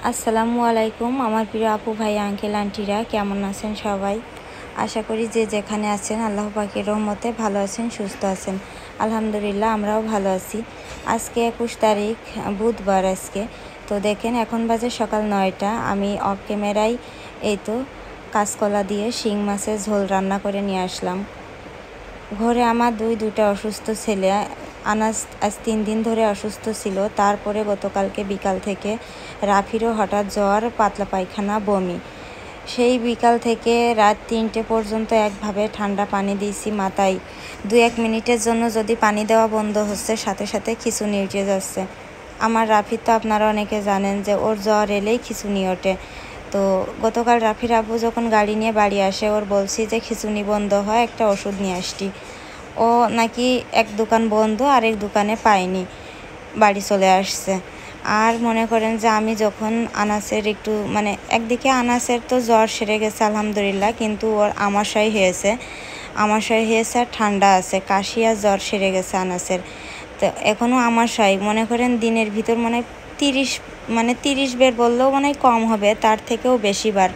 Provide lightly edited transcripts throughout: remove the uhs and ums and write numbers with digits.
আসসালামু আলাইকুম আমার প্রিয় আপু ভাই আঙ্কেল আন্টিরা কেমন আছেন সবাই। আশা করি যে যেখানে আছেন আল্লাহ পাকের রহমতে ভালো আছেন, সুস্থ আছেন। আলহামদুলিল্লাহ আমরাও ভালো আছি। আজকে 21 তারিখ বুধবার। আজকে তো দেখেন এখন বাজে সকাল 9টা। আমি অফ ক্যামেরায় এই তো কাঁচকলা দিয়ে শিং মাছের ঝোল রান্না করে নিয়ে আসলাম। ঘরে আমার দুইটা অসুস্থ ছেলে। আনাস আজ 3 দিন ধরে অসুস্থ ছিল। তারপরে গতকালকে বিকাল থেকে রাফিরও হঠাৎ জ্বর, পাতলা পায়খানা, বমি। সেই বিকাল থেকে রাত 3টে পর্যন্ত একভাবে ঠান্ডা পানি দিয়েছি মাথায়। 2-1 মিনিটের জন্য যদি পানি দেওয়া বন্ধ হচ্ছে, সাথে সাথে খিঁচুনি উঠে যাচ্ছে। আমার রাফির তো আপনারা অনেকে জানেন যে ওর জ্বর এলেই খিঁচুনি ওঠে। তো গতকাল রাফির আব্বু যখন গাড়ি নিয়ে বাড়ি আসে, ওর বলছি যে খিঁচুনি বন্ধ হয় একটা ওষুধ নিয়ে আসটি। ও নাকি এক দোকান বন্ধ, আরেক দোকানে পায়নি, বাড়ি চলে আসছে। আর মনে করেন যে আমি যখন আনাসের একটু একদিকে আনাসের তো জ্বর সেরে গেছে আলহামদুলিল্লাহ, কিন্তু ওর আমাশয় হয়েছে আর ঠান্ডা আছে, কাশি আর জ্বর সেরে গেছে আনাসের। তো এখনও আমাশয় মনে করেন দিনের ভিতর 30 বের বললেও কম হবে, তার থেকেও বেশিবার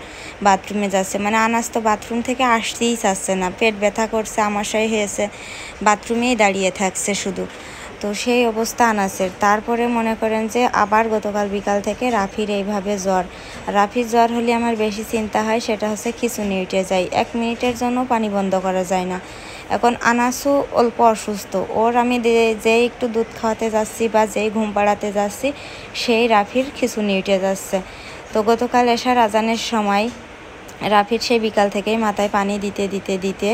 বাথরুমে যাচ্ছে। আনাস তো বাথরুম থেকে আসতেই চাচ্ছে না, পেট ব্যথা করছে, আমাশয় হয়েছে, বাথরুমেই দাঁড়িয়ে থাকছে শুধু। তো সেই অবস্থা আনাসের। তারপরে মনে করেন যে আবার গতকাল বিকাল থেকে রাফির এইভাবে জ্বর। রাফির জ্বর হলে আমার বেশি চিন্তা হয়, সেটা হচ্ছে খিঁচুনি উঠে যায়, 1 মিনিটের জন্য পানি বন্ধ করা যায় না। এখন আনাসও অল্প অসুস্থ, ওর আমি যেই একটু দুধ খাওয়াতে যাচ্ছি বা যেই ঘুম পাড়াতে যাচ্ছি, সেই রাফির খিঁচুনি উঠে যাচ্ছে। তো গতকাল এশার আজানের সময় রাফির সেই বিকাল থেকেই মাথায় পানি দিতে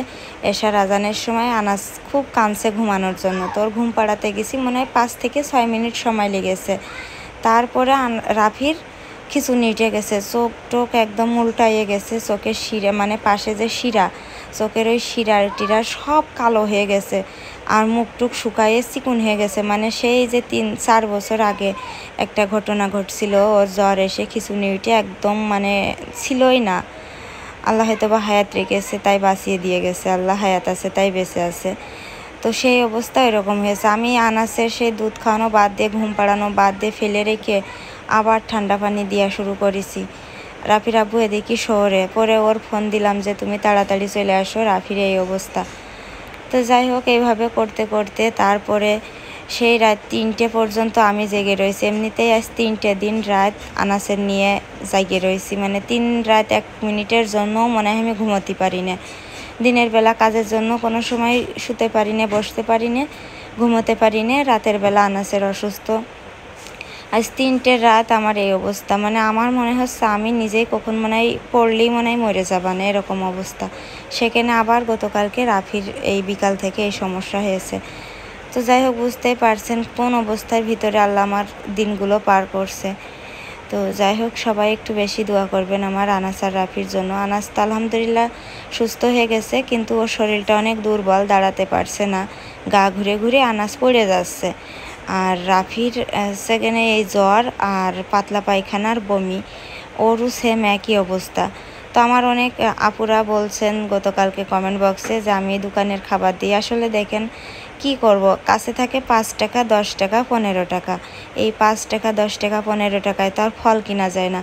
এশার আজানের সময় আনাস খুব কাঁদছে ঘুমানোর জন্য। তোর ঘুম পাড়াতে গেছি, মনে হয় 5 থেকে 6 মিনিট সময় লেগেছে। তারপরে রাফির খিঁচুনি উঠে গেছে, চোখ টোক একদম উল্টাইয়ে গেছে, চোখের শিরা পাশে যে শিরা, চোখের ওই শিরা সব কালো হয়ে গেছে, আর মুখ টুক শুকাইয়ে চিকুন হয়ে গেছে। সেই যে 3-4 বছর আগে একটা ঘটনা ঘটছিল, ওর জ্বর এসে খিঁচুনি উঠে একদম ছিলই না। আল্লাহ হয়তো বা হায়াত রেখেছে তাই বাঁচিয়ে দিয়ে গেছে, আল্লাহ হায়াত আছে তাই বেঁচে আছে। তো সেই অবস্থা এরকম হয়েছে। আমি আনাসের সেই দুধ খাওয়ানো বাদ দিয়ে, ঘুম পাড়ানো বাদ দিয়ে ফেলে রেখে আবার ঠান্ডা পানি দেওয়া শুরু করেছি। রাফির আব্বু এদিকে শহরে, পরে ওর ফোন দিলাম যে তুমি তাড়াতাড়ি চলে আসো, রাফির এই অবস্থা। তো যাই হোক, এইভাবে করতে করতে তারপরে সেই রাত 3টে পর্যন্ত আমি জেগে রয়েছি। এমনিতেই আজ 3টে দিন রাত আনাসের নিয়ে জেগে রয়েছি, 3 রাত 1 মিনিটের জন্য মনে হয় আমি ঘুমোতে পারি না। দিনের বেলা কাজের জন্য কোনো সময় শুতে পারি না, বসতে পারি না, ঘুমোতে পারি না। রাতের বেলা আনাসের অসুস্থ। আজ 3টে রাত আমার এই অবস্থা। আমার মনে হচ্ছে আমি নিজেই কখন পড়লেই মরে যাবা না, এরকম অবস্থা। সেখানে আবার গতকালকে রাফির এই বিকাল থেকে এই সমস্যা হয়েছে। তো যাই হোক, বুঝতেই পারছেন কোন অবস্থার ভিতরে আল্লাহ আমার দিনগুলো পার করছে। তো যাই হোক, সবাই একটু বেশি দোয়া করবেন আমার আনাস আর রাফির জন্য। আনাস তো আলহামদুলিল্লাহ সুস্থ হয়ে গেছে, কিন্তু ওর শরীরটা অনেক দুর্বল, দাঁড়াতে পারছে না, গা ঘুরে ঘুরে আনাস পড়ে যাচ্ছে। আর রাফির সেখানে এই জ্বর আর পাতলা পায়খানার বমি, ওরও সেম একই অবস্থা। তো আমার অনেক আপুরা বলছেন গতকালকে কমেন্ট বক্সে যে আমি দোকানের খাবার দিই। আসলে দেখেন কি করব, কাছে থাকে 5 টাকা, 10 টাকা, 15 টাকা। এই 5 টাকা, 10 টাকা, 15 টাকায় তো আর ফল কিনা যায় না।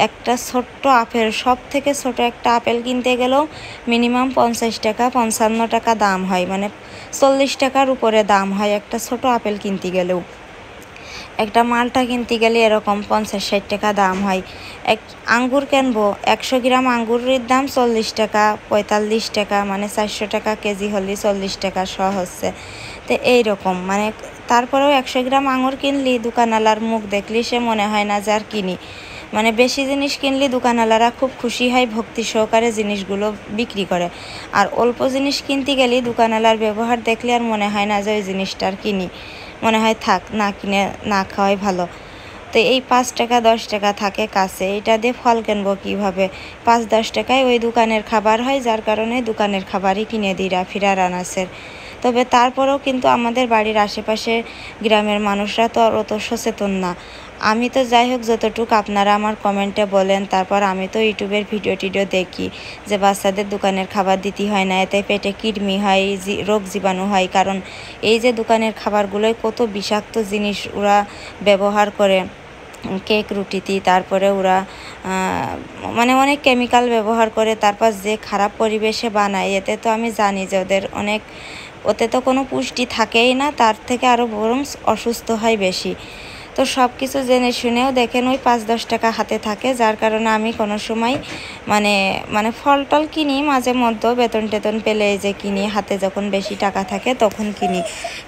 একটা ছোট্ট আপেল, সব থেকে ছোট একটা আপেল কিনতে গেলেও মিনিমাম 50 টাকা, 55 টাকা দাম হয়, 40 টাকার উপরে দাম হয় একটা ছোট আপেল কিনতে গেলেও। একটা মালটা কিনতে গেলে এরকম 50-60 টাকা দাম হয়। এক আঙ্গুর কিনবো, 100 গ্রাম আঙ্গুরের দাম 40 টাকা, 45 টাকা, 400 টাকা কেজি হলে 40 টাকা সহ হচ্ছে। তো এইরকম তারপরেও 100 গ্রাম আঙুর কিনলি দোকানওয়ালার মুখ দেখলি সে মনে হয় না যে আর কিনি। বেশি জিনিস কিনলে দোকানওয়ালারা খুব খুশি হয়, ভক্তি সহকারে জিনিসগুলো বিক্রি করে। আর অল্প জিনিস কিনতে গেলে দোকানওয়ালার ব্যবহার দেখলে আর মনে হয় না যে ওই জিনিসটা আর কিনি, মনে হয় থাক, না কিনে না খাওয়াই ভালো। তো এই 5 টাকা 10 টাকা থাকে কাছে, এটা দিয়ে ফল কিনবো কীভাবে? 5-10 টাকায় ওই দোকানের খাবার হয়, যার কারণে দোকানের খাবারই কিনে দিই রাফির আর আনাসের। তবে তারপরেও কিন্তু আমাদের বাড়ির আশেপাশে গ্রামের মানুষরা তো আর অত সচেতন না। আমি তো যাই হোক যতটুকু আপনারা আমার কমেন্টে বলেন, তারপর আমি তো ইউটিউবের ভিডিও দেখি যে বাচ্চাদের দোকানের খাবার দিতে হয় না, এতে পেটে কৃমি হয়, রোগ জীবাণু হয়। কারণ এই যে দোকানের খাবারগুলোয় কত বিষাক্ত জিনিস ওরা ব্যবহার করে, কেক রুটিতে। তারপরে ওরা মানে অনেক কেমিক্যাল ব্যবহার করে, তারপর যে খারাপ পরিবেশে বানায়, এতে তো আমি জানি যে ওতে তো কোনো পুষ্টি থাকেই না, তার থেকে আরও বরং অসুস্থ হয় বেশি। তো সব কিছু জেনে শুনেও দেখেন ওই 5-10 টাকা হাতে থাকে, যার কারণে আমি কোনো সময় মানে ফল টল কিনি মাঝে মধ্যে, বেতন টেতন পেলে এই যে কিনি, হাতে যখন বেশি টাকা থাকে তখন কিনি।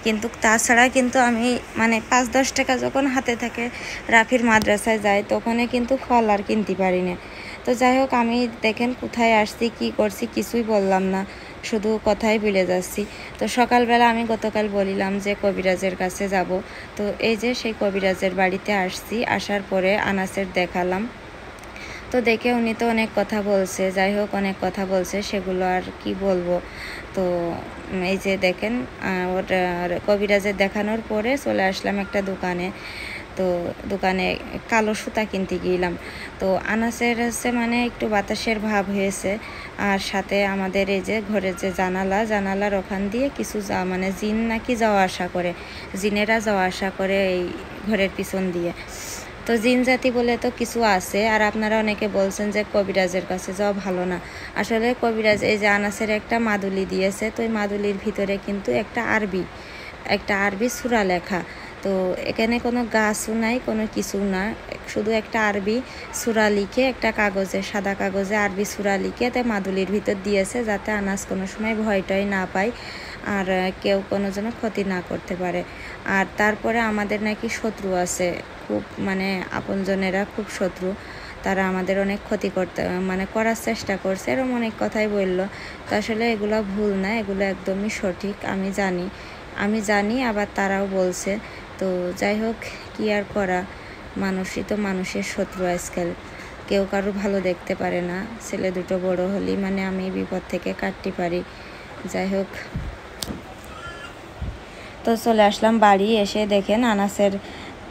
কিন্তু তাছাড়া কিন্তু আমি মানে 5-10 টাকা যখন হাতে থাকে, রাফির মাদ্রাসায় যাই, তখনই কিন্তু ফল আর কিনতে পারি না। তো যাই হোক, আমি দেখেন কোথায় আসছি, কি করছি কিছুই বললাম না, শুধু কথাই ভুলে যাচ্ছি। তো সকালবেলা আমি গতকাল বলিলাম যে কবিরাজের কাছে যাব, তো এই যে সেই কবিরাজের বাড়িতে আসছি। আসার পরে আনাসের দেখালাম, তো দেখে উনি তো অনেক কথা বলছে, যাই হোক অনেক কথা বলছে, সেগুলো আর কি বলবো। তো এই যে দেখেন কবিরাজের দেখানোর পরে চলে আসলাম একটা দোকানে। তো দোকানে কালো সুতা কিনতে গেলাম। তো আনাসের হচ্ছে মানে একটু বাতাসের ভাব হয়েছে, আর সাথে আমাদের এই যে ঘরের যে জানালার ওখান দিয়ে কিছু মানে জিন নাকি যাওয়া আসা করে, জিনেরা যাওয়া আসা করে এই ঘরের পিছন দিয়ে। তো জিন জাতি বলে তো কিছু আছে। আর আপনারা অনেকে বলছেন যে কবিরাজের কাছে যাওয়া ভালো না। আসলে কবিরাজ এই যে আনাসের একটা মাদুলি দিয়েছে, তো ওই মাদুলির ভিতরে কিন্তু একটা আরবি সূরা লেখা। তো এখানে কোনো গাছও নাই, কোনো কিছু না, শুধু একটা আরবি সূরা লিখে একটা কাগজে, সাদা কাগজে আরবি সূরা লিখে তে মাদুলির ভিতর দিয়েছে, যাতে আনাস কোনো সময় ভয়টাই না পায়, আর কেউ কোনো যেন ক্ষতি না করতে পারে। আর তারপরে আমাদের নাকি শত্রু আছে খুব, মানে আপনজনেরা খুব শত্রু, তারা আমাদের অনেক ক্ষতি করার চেষ্টা করছে, এরকম অনেক কথাই বললো। তো আসলে এগুলো ভুল না, এগুলো একদমই সঠিক, আমি জানি আবার তারাও বলছে। তো যাই হোক, কি আর করা, মানুষই তো মানুষের শত্রু আজকাল, কেউ কারো ভালো দেখতে পারে না। ছেলে দুটো বড় হলেই মানে আমি বিপদ থেকে কাটতে পারি। যাই হোক, তো চলে আসলাম বাড়ি। এসে দেখেন আনাসের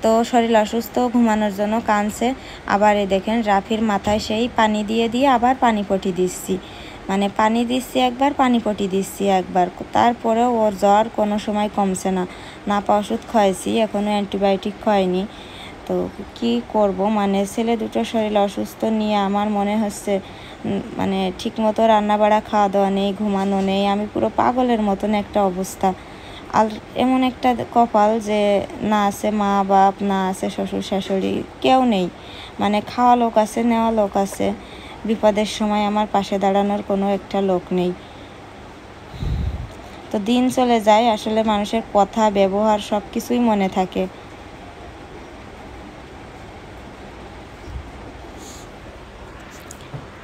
তো শরীর অসুস্থ, ঘুমানোর জন্য কাঁদছে। আবার এই দেখেন রাফির মাথায় সেই পানি দিয়ে আবার পানি পটি দিচ্ছি, মানে পানি দিচ্ছি একবার, পানি পটি দিচ্ছি একবার, তারপরেও ওর জ্বর কোনো সময় কমছে না। নাপা ওষুধ খাওয়াইছি, এখনও অ্যান্টিবায়োটিক খাওয়াইনি। তো কি করব, মানে ছেলে দুটো শরীর অসুস্থ নিয়ে আমার মনে হচ্ছে মানে ঠিকমতো রান্নাবাড়া খাওয়া দাওয়া নেই, ঘুমানো নেই, আমি পুরো পাগলের মতন একটা অবস্থা। আর এমন একটা কপাল যে না আছে মা বাপ, না আছে শ্বশুর শাশুড়ি, কেউ নেই, মানে খাওয়া লোক আছে, নেওয়া লোক আছে, বিপদের সময় আমার পাশে দাঁড়ানোর কোনো একটা লোক নেই। তো দিন চলে যায়, আসলে মানুষের কথা ব্যবহার সব কিছুই মনে থাকে।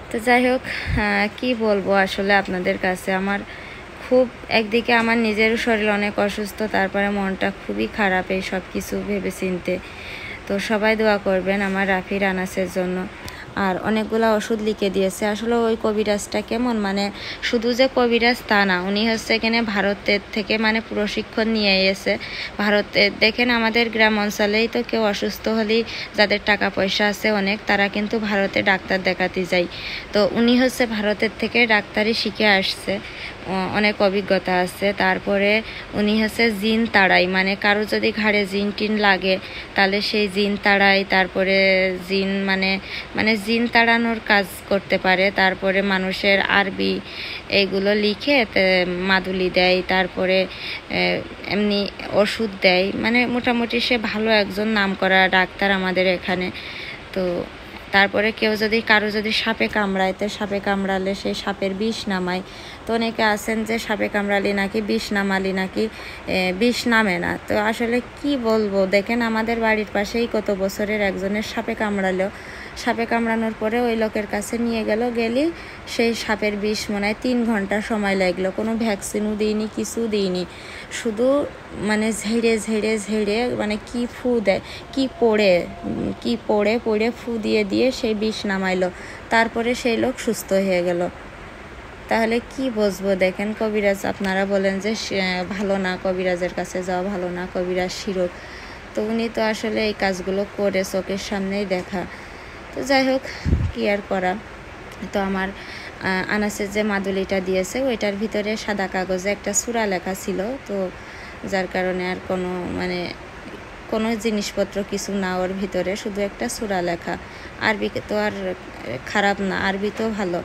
তো যাই হোক, কি বলবো আসলে আপনাদের কাছে, আমার খুব একদিকে আমার নিজেরও শরীর অনেক অসুস্থ, তারপরে মনটা খুবই খারাপ এই সব কিছু ভেবে চিনতে। তো সবাই দোয়া করবেন আমার রাফির আনাসের জন্য। আর অনেকগুলো ওষুধ লিখে দিয়েছে। আসলে ওই কবিরাজটা কেমন, মানে শুধু যে কবিরাজ তা না, উনি হচ্ছে এখানে ভারতের থেকে মানে প্রশিক্ষণ নিয়ে এসে। ভারতের দেখেন আমাদের গ্রাম অঞ্চলেই তো কেউ অসুস্থ হলেই, যাদের টাকা পয়সা আছে অনেক, তারা কিন্তু ভারতে ডাক্তার দেখাতে যায়। তো উনি হচ্ছে ভারতের থেকে ডাক্তারি শিখে আসছে, অনেক অভিজ্ঞতা আছে। তারপরে উনি হচ্ছে জিন তাড়াই, মানে কারো যদি ঘাড়ে জিন টিন লাগে তাহলে সেই জিন তাড়াই, তারপরে জিন মানে জিন তাড়ানোর কাজ করতে পারে। তারপরে মানুষের আরবি এইগুলো লিখে মাদুলি দেয়, তারপরে এমনি ওষুধ দেয়, মানে মোটামুটি সে ভালো একজন নামকরা ডাক্তার আমাদের এখানে। তো তারপরে কারো যদি সাপে কামড়ায়, তো সাপে কামড়ালে সেই সাপের বিষ নামায়। তো অনেকে আছেন যে সাপে কামড়ালি নাকি বিষ নামালি নাকি বিষ নামে না। তো আসলে কি বলবো, দেখেন আমাদের বাড়ির পাশেই কত বছরের একজনের সাপে কামড়ানোর পরে ওই লোকের কাছে নিয়ে গেলি সেই সাপের বিষ মনে হয় 3 ঘন্টা সময় লাগলো, কোনো ভ্যাকসিনও দিইনি, কিছু দিইনি, শুধু মানে ঝেড়ে মানে কি ফু দেয়, কি পড়ে ফু দিয়ে সেই বিষ নামাইলো, তারপরে সেই লোক সুস্থ হয়ে গেল। তাহলে কি বুঝবো, দেখেন কবিরাজ আপনারা বলেন যে ভালো না, কবিরাজের কাছে যাওয়া ভালো না, কবিরাজ শিরক। তো উনি তো আসলে এই কাজগুলো করে চোখের সামনেই দেখা। তো যাই হোক, কি আর করা। তো আমার আনাসের যে মাদুলিটা দিয়েছে ওইটার ভিতরে সাদা কাগজে একটা সূরা লেখা ছিল, তো যার কারণে আর কোনো মানে কোনো জিনিসপত্র কিছু না ওর ভিতরে, শুধু একটা সূরা লেখা। আরবি তো আর খারাপ না, আরবি তো ভালো।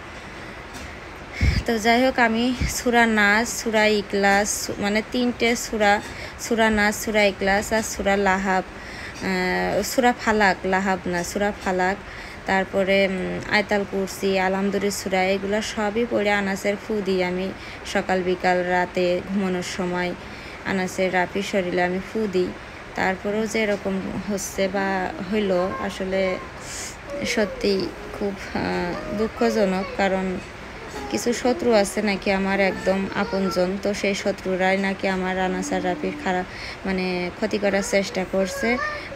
তো যাই হোক, আমি সূরা নাস, সূরা ইখলাস, মানে 3টে সূরা নাস, সূরা ইখলাস আর সূরা লাহাব, সূরা ফালাক, লাহাব না, সূরা ফালাক, তারপরে আয়াতুল কুরসি, আলহামদুলিল্লাহ সূরা, এগুলো সবই পড়ে আনাসের ফু দিই আমি সকাল বিকাল রাতে ঘুমানোর সময়। আনাসের রাফির শরীরে আমি ফু দিই। তারপরেও যে এরকম হচ্ছে বা হইলো, আসলে সত্যি খুব দুঃখজনক। কারণ কিছু শত্রু আছে নাকি আমার একদম আপনজন, তো সেই শত্রুরাই নাকি আমার আনাস আর রাফির খারাপ মানে ক্ষতি করার চেষ্টা করছে।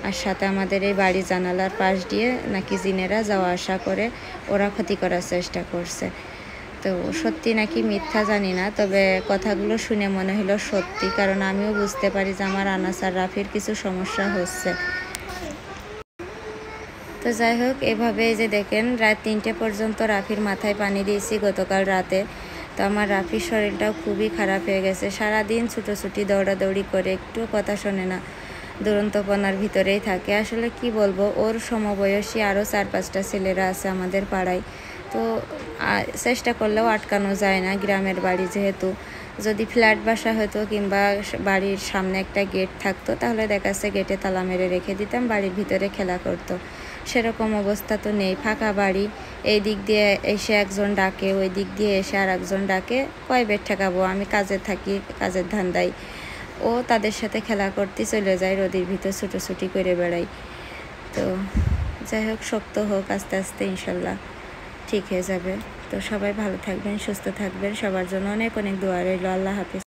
আর সাথে আমাদের এই বাড়ি জানালার পাশ দিয়ে নাকি জিনেরা যাওয়া আসা করে, ওরা ক্ষতি করার চেষ্টা করছে। তো সত্যি নাকি মিথ্যা জানি না, তবে কথাগুলো শুনে মনে হলো সত্যি, কারণ আমিও বুঝতে পারি যে আমার আনাস আর রাফির কিছু সমস্যা হচ্ছে। তো যাই হোক, এভাবে যে দেখেন রাত 3টে পর্যন্ত রাফির মাথায় পানি দিয়েছি গতকাল রাতে। তো আমার রাফির শরীরটাও খুবই খারাপ হয়ে গেছে, সারাদিন ছুটোছুটি দৌড়াদৌড়ি করে, একটু কথা শোনে না, দুরন্তপনার ভিতরেই থাকে। আসলে কি বলবো, ওর সমবয়সী আরও 4-5টা ছেলেরা আছে আমাদের পাড়ায়। তো চেষ্টা করলেও আটকানো যায় না, গ্রামের বাড়ি যেহেতু। যদি ফ্ল্যাট বাসা হতো কিংবা বাড়ির সামনে একটা গেট থাকতো, তাহলে দেখা যাচ্ছে গেটে তালা মেরে রেখে দিতাম, বাড়ির ভিতরে খেলা করতো। সেরকম অবস্থা তো নেই, ফাঁকা বাড়ি। এই দিক দিয়ে এসে একজন ডাকে, ওই দিক দিয়ে এসে আর একজন ডাকে, কয় বেড ঠেকাবো। আমি কাজে থাকি, কাজের ধান্দায় ও তাদের সাথে খেলা করতে চলে যায়, রোদের ভিতর ছুটোছুটি করে বেড়াই। তো যাই হোক, শক্ত হোক, আস্তে আস্তে ইনশাল্লাহ ঠিক হয়ে যাবে। তো সবাই ভালো থাকবেন, সুস্থ থাকবেন, সবার জন্য অনেক অনেক দোয়া রইল। আল্লাহ হাফেজ।